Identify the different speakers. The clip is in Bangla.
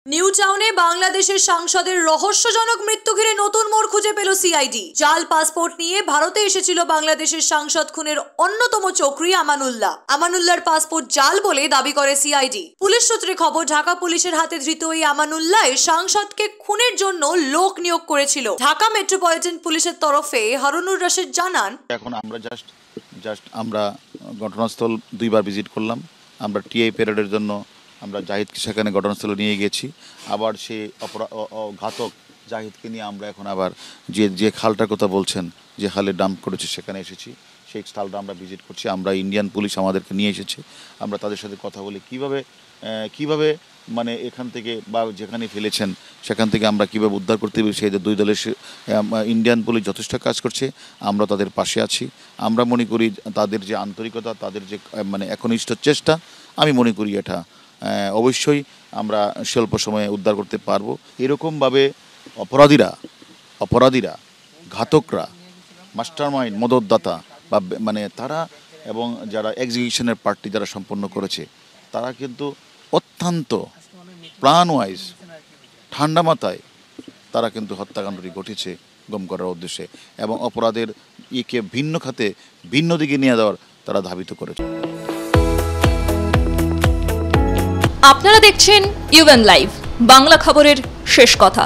Speaker 1: নিউ টাউনে বাংলাদেশের সাংসদের রহস্যজনক মৃত্যু ঘিরে নতুন মোড় খুঁজে পেল সিআইডি। জাল পাসপোর্ট নিয়ে ভারতে এসেছিল বাংলাদেশের সাংসদ খুনের অন্যতম চক্রী আমানুল্লাহর পাসপোর্ট জাল বলে দাবি করে সিআইডি। পুলিশ সূত্রে খবর, ঢাকা পুলিশের হাতে ধৃত এই আমানুল্লাহ সাংসদকে খুনের জন্য লোক নিয়োগ করেছিল। ঢাকা মেট্রোপলিটন পুলিশের তরফে হারুনুর রশিদ জানান,
Speaker 2: এখন আমরা জাস্ট আমরা ঘটনাস্থল দুইবার ভিজিট করলাম। আমরা টিআই প্যারেডের জন্য আমরা জাহিদকে সেখানে ঘটনাস্থলে নিয়ে গেছি। আবার সে ঘাতক জাহিদকে নিয়ে আমরা এখন আবার যে খালটার কথা বলছেন, যে খালে ডাম্প করেছে সেখানে এসেছি। সেই স্থলটা আমরা ভিজিট করছি। আমরা ইন্ডিয়ান পুলিশ আমাদেরকে নিয়ে এসেছে। আমরা তাদের সাথে কথা বলি কিভাবে মানে এখান থেকে বা যেখানে ফেলেছেন সেখান থেকে আমরা কীভাবে উদ্ধার করতে পারি। সেই দুই দলের ইন্ডিয়ান পুলিশ যথেষ্ট কাজ করছে, আমরা তাদের পাশে আছি। আমরা মনে করি তাদের যে আন্তরিকতা, তাদের যে মানে একনিষ্ঠ চেষ্টা, আমি মনে করি এটা অবশ্যই আমরা স্বল্প সময়ে উদ্ধার করতে পারবো। এরকমভাবে অপরাধীরা ঘাতকরা, মাস্টারমাইন্ড, মদতদাতা বা মানে তারা এবং যারা এক্সিকিউশনের পার্টি যারা সম্পন্ন করেছে, তারা কিন্তু অত্যন্ত প্ল্যান ওয়াইজ ঠান্ডা মাথায় তারা কিন্তু হত্যাকাণ্ডটি ঘটেছে গম করার উদ্দেশ্যে, এবং অপরাধের ইকে ভিন্ন খাতে ভিন্ন দিকে নিয়ে যাওয়ার তারা ধাবিত করেছে।
Speaker 3: আপনারা দেখছেন ইউএন লাইভ, বাংলা খবরের শেষ কথা।